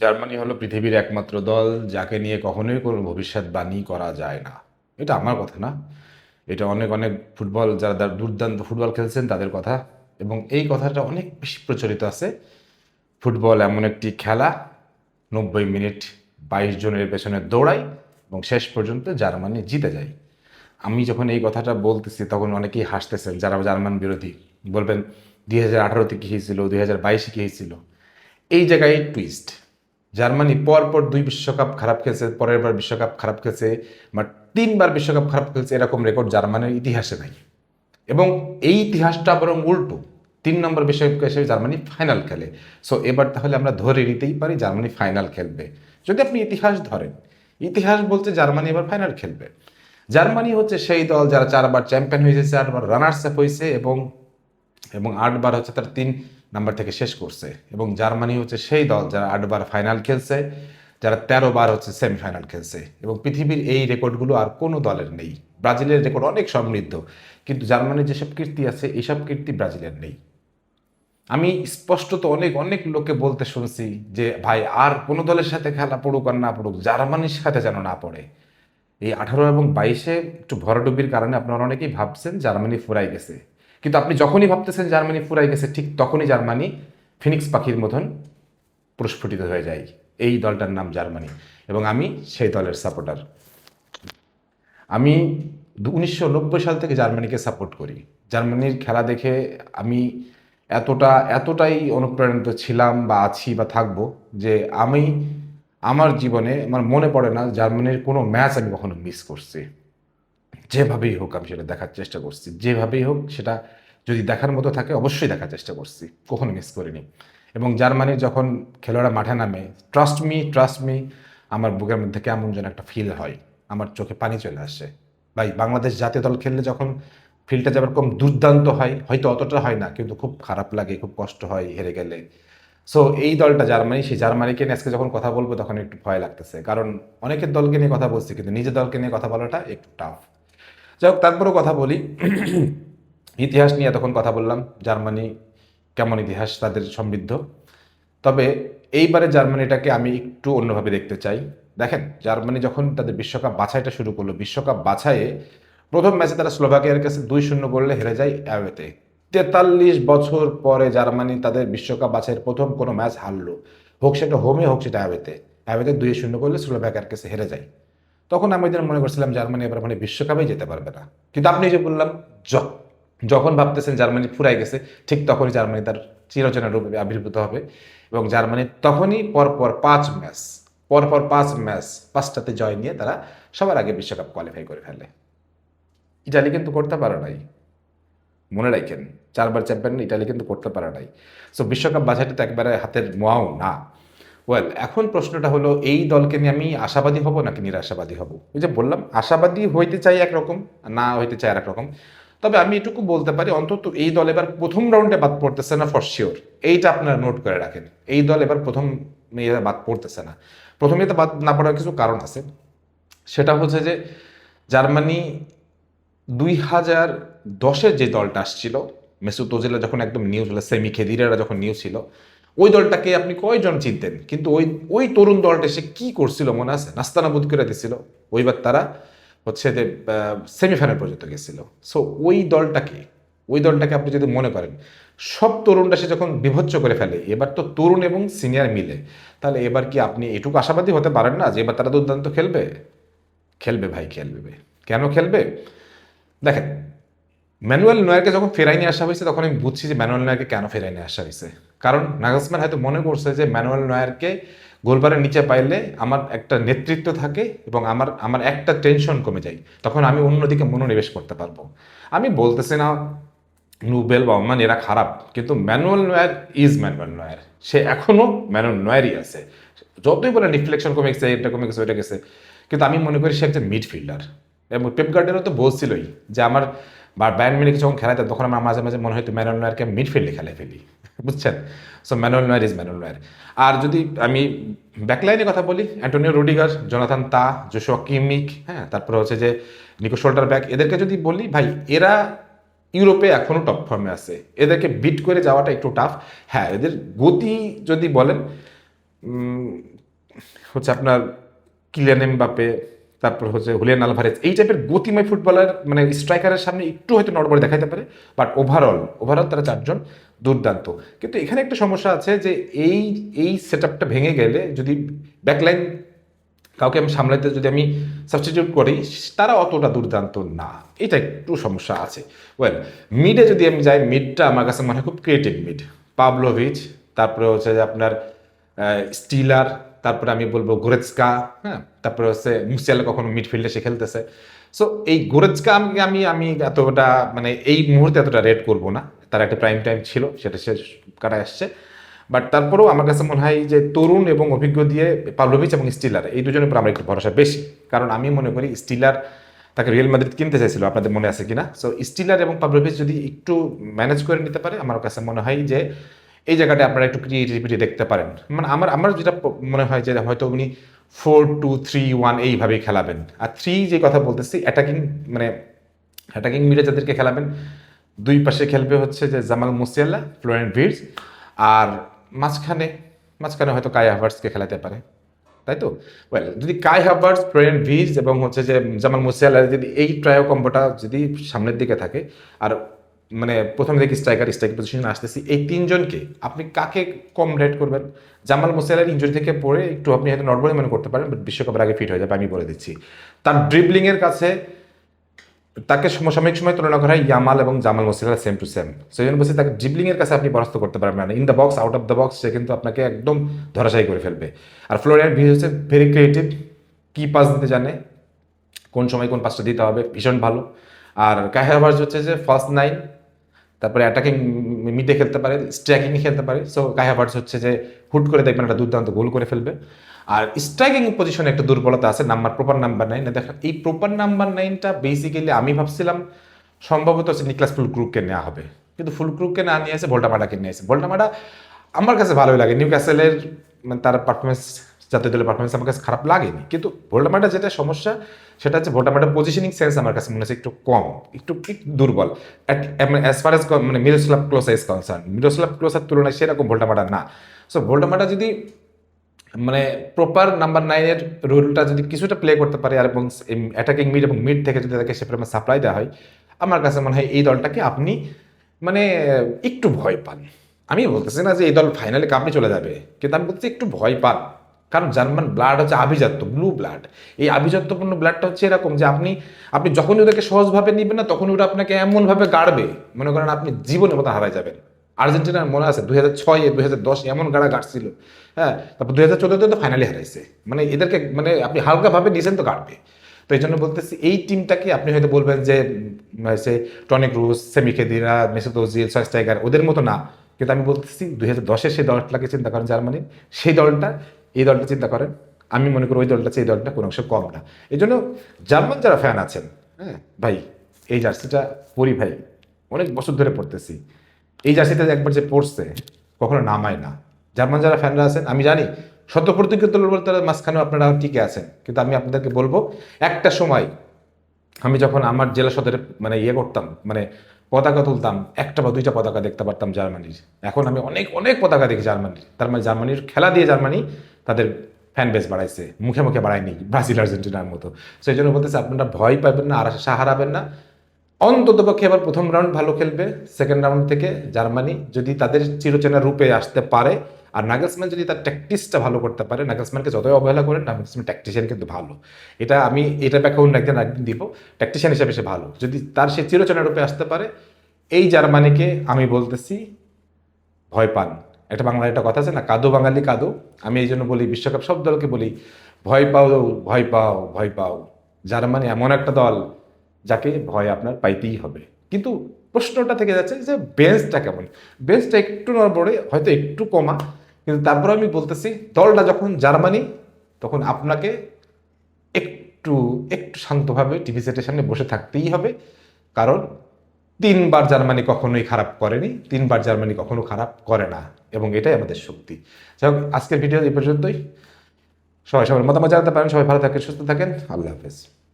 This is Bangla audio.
জার্মানি হলো পৃথিবীর একমাত্র দল যাকে নিয়ে কখনোই কোনো ভবিষ্যৎবাণী করা যায় না। এটা আমার কথা না, এটা অনেক অনেক ফুটবল যারা দুর্দান্ত ফুটবল খেলছেন তাদের কথা। এবং এই কথাটা অনেক বেশি প্রচলিত আছে। ফুটবল এমন একটি খেলা, 90 মিনিট 22 জনের পেছনে দৌড়াই এবং শেষ পর্যন্ত জার্মানি জিতে যায়। আমি যখন এই কথাটা বলতেছি তখন অনেকেই হাসতেছেন যারা জার্মান বিরোধী, বলবেন 2018-তে কী হয়েছিল, 2022-এ কী হয়েছিল। এই জায়গায় টুইস্ট। জার্মানি পরপর 2 বিশ্বকাপ খারাপ খেলছে, পরের বার বিশ্বকাপ খারাপ খেলছে, বা 3বার বিশ্বকাপ খারাপ খেলছে, এরকম রেকর্ড জার্মানির ইতিহাসে নাই। এবং এই ইতিহাসটা বরং উল্টো, 3 নম্বর বিশ্বকাপ এসে জার্মানি ফাইনাল খেলে। সো এবার তাহলে আমরা ধরে নিতেই পারি জার্মানি ফাইনাল খেলবে। যদি আপনি ইতিহাস ধরেন, ইতিহাস বলছে জার্মানি এবার ফাইনাল খেলবে। জার্মানি হচ্ছে সেই দল যারা 4বার চ্যাম্পিয়ন হয়েছে, 4বার রানার্স আপ হয়েছে, এবং এবং 8বার হচ্ছে তার 3 নাম্বার থেকে শেষ করছে। এবং জার্মানি হচ্ছে সেই দল যারা 8বার ফাইনাল খেলছে, যারা 13বার হচ্ছে সেমিফাইনাল খেলছে। এবং পৃথিবীর এই রেকর্ডগুলো আর কোনো দলের নেই। ব্রাজিলের রেকর্ড অনেক সমৃদ্ধ, কিন্তু জার্মানির যেসব কীর্তি আছে এইসব কীর্তি ব্রাজিলের নেই। আমি স্পষ্টত অনেক অনেক লোককে বলতে শুনছি যে ভাই আর কোনো দলের সাথে খেলা পড়ুক আর না পড়ুক, জার্মানির সাথে যেন না পড়ে। এই 18 এবং 22-এ একটু ভরাডুবির কারণে আপনারা অনেকেই ভাবছেন জার্মানি ফুরাই গেছে। কিন্তু আপনি যখনই ভাবতেছেন জার্মানি ফুরাই গেছে, ঠিক তখনই জার্মানি ফিনিক্স পাখির মতন প্রস্ফুটিত হয়ে যায়। এই দলটার নাম জার্মানি, এবং আমি সেই দলের সাপোর্টার। আমি 1990 সাল থেকে জার্মানিকে সাপোর্ট করি। জার্মানির খেলা দেখে আমি এতটাই অনুপ্রাণিত ছিলাম বা আছি বা থাকবো, যে আমি আমার জীবনে আমার মনে পড়ে না জার্মানির কোনো ম্যাচ আমি কখনো মিস করছি। যেভাবেই হোক আমি সেটা দেখার চেষ্টা করছি, যেভাবেই হোক সেটা যদি দেখার মতো থাকে অবশ্যই দেখার চেষ্টা করছি, কখনো মিস করিনি। এবং জার্মানির যখন খেলোয়াড়রা মাঠে নামে, ট্রাস্ট মি, আমার বুকের মধ্যে কেমন যেন একটা ফিল হয়, আমার চোখে পানি চলে আসে। ভাই, বাংলাদেশ জাতীয় দল খেললে যখন ফিল্ডটা যেমন কম দুর্দান্ত হয়, হয়তো অতটা হয় না, কিন্তু খুব খারাপ লাগে, খুব কষ্ট হয় হেরে গেলে। সো এই দলটা জার্মানি, সেই জার্মানিকে নিয়ে আজকে যখন কথা বলবো তখন একটু ভয় লাগতেছে, কারণ অনেকের দলকে নিয়ে কথা বলছি কিন্তু নিজের দলকে নিয়ে কথা বলাটা একটু টাফ। যাই হোক, তারপরেও কথা বলি। ইতিহাস নিয়ে তখন কথা বললাম, জার্মানি কেমন ইতিহাস তাদের সমৃদ্ধ। তবে এইবারে জার্মানিটাকে আমি একটু অন্যভাবে দেখতে চাই। দেখেন, জার্মানি যখন তাদের বিশ্বকাপ বাছাইটা শুরু করলো, বিশ্বকাপ বাছাইয়ে প্রথম ম্যাচে তারা স্লোভাকিয়ার কাছে 2-0 গোলে হেরে যায় অ্যাওয়েতে। 43 বছর পরে জার্মানি তাদের বিশ্বকাপ বাছাইয়ের প্রথম কোনো ম্যাচ হারলো, হোক সেটা হোমে হোক সেটা অ্যাওয়েতে। অ্যাওয়েতে 2-0 গোলে স্লোভাকিয়ার কাছে হেরে যায়। তখন আমি ওই দিন মনে করছিলাম জার্মানি এবার মানে বিশ্বকাপেই যেতে পারবে না। কিন্তু আপনি যে বললাম, যখন ভাবতেছেন জার্মানি ফুরাই গেছে, ঠিক তখনই জার্মানি তার চিরচেনা রূপে আবির্ভূত হবে। এবং জার্মানি তখনই পরপর 5 ম্যাচ 5টাতে জয় নিয়ে তারা সবার আগে বিশ্বকাপ কোয়ালিফাই করে ফেলে। ইটালি কিন্তু করতে পারে নাই, মনে রাখেন। 4বার চ্যাম্পিয়ন ইটালি কিন্তু করতে পারে নাই। সো বিশ্বকাপ বাছাইটা তো একবারে হাতের মোয়াও না। ওয়েল, এখন প্রশ্নটা হলো এই দলকে নিয়ে আমি আশাবাদী হব নাকি নিরাশাবাদী হব। ওই যে বললাম, আশাবাদী হইতে চাই একরকম, না হইতে চাই আরেক রকম। তবে আমি এটুকু বলতে পারি, অন্তত এই দল এবার প্রথম রাউন্ডে বাদ পড়তেছে না ফর শিওর। এইটা আপনারা নোট করে রাখেন, এই দল এবার প্রথম বাদ পড়তেছে না। প্রথম ইয়েতে বাদ না পড়ার কিছু কারণ আছে। সেটা হচ্ছে যে জার্মানি 2010-এর যে দলটা আসছিল, মেসুত ওজিল যখন একদম নিউ ছিল, সেমি খেদিরারা যখন নিউ ছিল, ওই দলটাকে আপনি কয়জন চিনতেন? কিন্তু ওই ওই তরুণ দলটা সে কি করছিল মনে আছে? নাস্তানাবুদ করে দিছিল। ওইবার তারা হচ্ছে যে সেমিফাইনাল পর্যন্ত গেছিল। সো ওই দলটাকে আপনি যদি মনে করেন, সব তরুণরা সে যখন বিভৎস করে ফেলে, এবার তো তরুণ এবং সিনিয়র মিলে, তাহলে এবার কি আপনি এটুকু আশাবাদী হতে পারেন না যে এবার তারা দুর্দান্ত খেলবে? খেলবে ভাই, খেলবে। কেন খেলবে? দেখেন, ম্যানুয়েল নয়ারকে যখন ফেরাই নিয়ে আসা হয়েছে তখন আমি বুঝছি যে ম্যানুয়েল নয়ারকে কেন ফেরাই নিয়ে আসা হয়েছে। কারণ নাগলসম্যান হয়তো মনে করছে যে ম্যানুয়েল নয়ারকে গোলবারের নিচে পাইলে আমার একটা নেতৃত্ব থাকে এবং আমার আমার একটা টেনশন কমে যায়, তখন আমি অন্যদিকে মনোনিবেশ করতে পারবো। আমি বলতেছি না নুবেল বা ওমান এরা খারাপ, কিন্তু Manuel Neuer is Manuel Neuer. সে এখনো ম্যানুয়েল নয়ারই আছে। যতই বলে রিফ্লেকশন কমে গেছে, এটা কমে গেছে, ওইটা গেছে, কিন্তু আমি মনে করি সে একজন মিডফিল্ডার। এবং পেপ গার্ডিওলা তো বলছিলই যে আমার বায়ার্ন মিউনিখ যখন খেলাতে তখন আমার মাঝে মাঝে মনে হয়তো ম্যানুয়েল নয়ারকে মিডফিল্ডে খেলে ফেলি, বুঝছেন? So Manuel Neuer is Manuel Neuer. আর যদি আমি ব্যাকলাইনে কথা বলি, Antonio Rudiger, Jonathan Tah, Joshua Kimmich, হ্যাঁ, তারপরে হচ্ছে যে নিকো শোল্ডার ব্যাক, এদেরকে যদি বলি, ভাই এরা ইউরোপে এখনও টপ ফর্মে আছে। এদেরকে বিট করে যাওয়াটা একটু টাফ। হ্যাঁ, এদের গতি যদি বলেন হচ্ছে আপনার কিলিয়ান এমবাপ্পে, তারপর হচ্ছে হুলিয়ান আলভারেজ, এই টাইপের গতিময় ফুটবলার মানে স্ট্রাইকারের সামনে একটু হয়তো নড়বড়ে দেখাইতে পারে, বাট ওভারঅল তারা চারজন দুর্দান্ত। কিন্তু এখানে একটা সমস্যা আছে যে এই এই সেট আপটা ভেঙে গেলে যদি ব্যাকলাইন কাউকে আমি সামলাইতে যদি আমি সাবস্টিটিউট করি, তারা অতটা দুর্দান্ত না, এটা একটু সমস্যা আছে। ওয়েল, মিডে যদি আমি যাই, মিডটা আমার কাছে মনে হয় খুব ক্রিয়েটিভ মিড। পাভলোভিচ, তারপরে হচ্ছে যে আপনার স্টিলার, তারপরে আমি বলবো গোরেৎস্কা, হ্যাঁ, তারপরে হচ্ছে মুসিয়ালা কখনো মিডফিল্ডে সে খেলতেছে। সো এই গোরেৎস্কা আমি আমি এতটা মানে এই মুহূর্তে এতটা রেট করব না, তার একটা প্রাইম টাইম ছিল, সেটা শেষ কাটায় আসছে। বাট তারপরেও আমার কাছে মনে হয় যে তরুণ এবং অভিজ্ঞ দিয়ে পাভলোভিচ এবং স্টিলার, এই দুজনের উপর আমার একটু ভরসা বেশি। কারণ আমি মনে করি স্টিলার তাকে রিয়েল মাদ্রিদ কিনতে চাইছিল, আপনাদের মনে আছে কিনা। সো স্টিলার এবং পাভলোভিচ যদি একটু ম্যানেজ করে নিতে পারে, আমার কাছে মনে হয় যে এই জায়গাটা আপনারা একটু ক্রিয়েটিভিটি দেখতে পারেন। মানে আমার যেটা মনে হয় যে হয়তো উনি 4-2-3-1 এইভাবেই খেলাবেন। আর থ্রি যে কথা বলতেছি, মানে অ্যাটাকিং মিডে যাদেরকে খেলাবেন, দুই পাশে খেলবে হচ্ছে যে জামাল মুসিয়ালা, ফ্লোরেন্ট ভির্টজ, আর মাঝখানে মাঝখানে হয়তো কাই হাভার্টসকে খেলাতে পারে, তাই তো? ওয়েল, যদি কাই হাভার্টস, ফ্লোরেন্ট ভির্টজ এবং হচ্ছে যে জামাল মুসিয়ালা, যদি এই ট্রায়ো কম্বোটা যদি সামনের দিকে থাকে, আর মানে প্রথম দিকে স্ট্রাইক পজিশনে আসতেছি, এই তিনজনকে আপনি কাকে কম রেট করবেন? জামাল মুসিয়ালার ইনজুরি থেকে পড়ে একটু আপনি হয়তো নর্মালি মনে করতে পারেন, বাট বিশ্বকাপের আগে ফিট হয়ে যাবে, আমি বলে দিচ্ছি। তার ড্রিবলিংয়ের কাছে তাকে সমসাময়িক সময় তুলনা করা হয় ইয়ামাল এবং Jamal Musiala same to same. সেই জন্য বলছি, তাকে ড্রিবলিংয়ের কাছে আপনি পরাস্ত করতে পারবেন না। In the box, out of the box সে কিন্তু আপনাকে একদম ধরাশায়ী করে ফেলবে। আর ফ্লোরিয়ান ভির্টজ হচ্ছে ভেরি ক্রিয়েটিভ, কি পাস দিতে জানে, কোন সময় কোন পাসটা দিতে হবে, ভীষণ ভালো। আর কাই হাভার্টজ হচ্ছে যে ফার্স্ট নাইন, তারপরে অ্যাটাকিং মিডে খেলতে পারে, স্ট্রাইকিংয়ে খেলতে পারে। সো কাই হাভার্টজ হচ্ছে যে হুট করে দেখবেন একটা দুর্দান্ত গোল করে ফেলবে। আর স্ট্রাইকিং পজিশনে একটা দুর্বলতা আছে, প্রপার নাম্বার 9। দেখেন এই প্রপার নাম্বার 9টা বেসিক্যালি আমি ভাবছিলাম সম্ভবত হচ্ছে নিকলাস ফুলক্রুগকে নেওয়া হবে, কিন্তু ফুলক্রুগকে না নিয়ে এসে ভোল্টামাটাকে নিয়ে এসে। ভোল্টামাটা আমার কাছে ভালোই লাগে, নিউ ক্যাসেলের মানে তার পারফরমেন্স, জাতীয় দলের পারফরমেন্স আমার কাছে খারাপ লাগেনি। কিন্তু ভোল্টামাটা যেটা সমস্যা, সেটা হচ্ছে ভোল্টামাটার পজিশনিং সেন্স আমার কাছে মনে হচ্ছে একটু কম, একটু দুর্বল। অ্যাজ ফার এজ মানে Miroslav Klose is concern, Miroslav ক্লোসার তুলনায় সেরকম ভোল্টামাটা না। সো ভোল্টামাটা যদি মানে প্রপার নাম্বার 9-এর রোলটা যদি কিছুটা প্লে করতে পারে, আর এবং অ্যাটাকিং মিড এবং মিড থেকে যদি তাকে সে পরিমাণ সাপ্লাই দেওয়া হয়, আমার কাছে মনে হয় এই দলটাকে আপনি মানে একটু ভয় পান। আমি বলতেছি না যে এই দল ফাইনালে কাপে চলে যাবে, কিন্তু আমি বলতেছি একটু ভয় পান। কারণ জার্মান ব্লাড হচ্ছে আভিজাত্য, ব্লু ব্লাড। এই আভিজাত্যপূর্ণ ব্লাডটা হচ্ছে এরকম যে আপনি আপনি যখন ওদেরকে সহজভাবে নিবেন না, তখন ওরা আপনাকে এমনভাবে গাড়বে, মনে করেন আপনি জীবনের মতো হারাই যাবেন। আর্জেন্টিনার মনে আছে 2006-এ 2010 এমন গাড়া গাড়ছিল, হ্যাঁ। তারপর 2014-তে তো ফাইনালি হারাইছে। মানে এদেরকে মানে আপনি হালকাভাবে নিয়েছেন তো গাড়বে। তো এই জন্য বলতেছি, এই টিমটাকে আপনি হয়তো বলবেন যে সে Toni Kroos, Sami Khedira, Mesut Ozil, শোয়াইস্টাইগার ওদের মতো না, কিন্তু আমি বলতেছি 2010-এর সেই দলটাকে চিন্তা করেন জার্মানির, সেই দলটা, এই দলটা চিন্তা করেন। আমি মনে করি ওই দলটা চেয়ে এই দলটা কোনো অংশে কম না। এই জন্য জার্মান যারা ফ্যান আছেন, হ্যাঁ ভাই, এই জার্সিটা পরি ভাই, অনেক বছর ধরে পড়তেছি। এই জার্সিটা একবার যে পড়ছে কখনো নামায় না। জার্মান যারা ফ্যানরা আছেন, আমি জানি শত প্রতিজ্ঞ দলের মাঝখানেও আপনারা টিকে আছেন, কিন্তু আমি আপনাদেরকে বলবো, একটা সময় আমি যখন আমার জেলা সদরে মানে করতাম, মানে পতাকা তুলতাম, একটা বা দুইটা পতাকা দেখতে পারতাম জার্মানির। এখন আমি অনেক অনেক পতাকা দেখি জার্মানির। তার মানে জার্মানির খেলা দিয়ে জার্মানি তাদের ফ্যান বেস বাড়াইছে, মুখে মুখে বাড়ায়নি ব্রাজিল আর্জেন্টিনার মতো। সেই জন্য বলতেছে, আপনারা ভয় পাবেন না আর আশা হারাবেন না। অন্ততপক্ষে এবার প্রথম রাউন্ড ভালো খেলবে, সেকেন্ড রাউন্ড থেকে জার্মানি যদি তাদের চিরচেনা রূপে আসতে পারে, আর নাগেলসম্যান যদি তার ট্যাকটিক্সটা ভালো করতে পারে, নাগেলসম্যানকে যতই অবহেলা করেন, নাগেলসম্যান ট্যাকটিশিয়ান কিন্তু ভালো। এটা ব্যাখ্যা অন্য একদিন দিব। ট্যাকটিশিয়ান হিসেবে সে ভালো, যদি তার সে চিরচেনা রূপে আসতে পারে, এই জার্মানিকে আমি বলতেছি ভয় পান। একটা বাংলার একটা কথা আছে না, কাদো বাঙালি কাদো। আমি এই জন্য বলি, বিশ্বকাপ সব দলকে বলি, ভয় পাও, ভয় পাও, ভয় পাও। জার্মানি এমন একটা দল যাকে ভয় আপনার পাইতেই হবে। কিন্তু প্রশ্নটা থেকে যাচ্ছে যে বেঞ্চটা কেমন। বেঞ্চটা একটু নড়বড়ে, হয়তো একটু কমা, কিন্তু তারপর আমি বলতেছি, দলটা যখন জার্মানি, তখন আপনাকে একটু একটু শান্তভাবে টিভি সেটের সামনে বসে থাকতেই হবে। কারণ 3বার জার্মানি কখনোই খারাপ করেনি, 3বার জার্মানি কখনো খারাপ করে না, এবং এটাই আমাদের শক্তি। যাই হোক, আজকের ভিডিও এই পর্যন্তই। সবাই সবার মতামত জানাতে পারেন। সবাই ভালো থাকেন, সুস্থ থাকেন। আল্লাহ হাফেজ।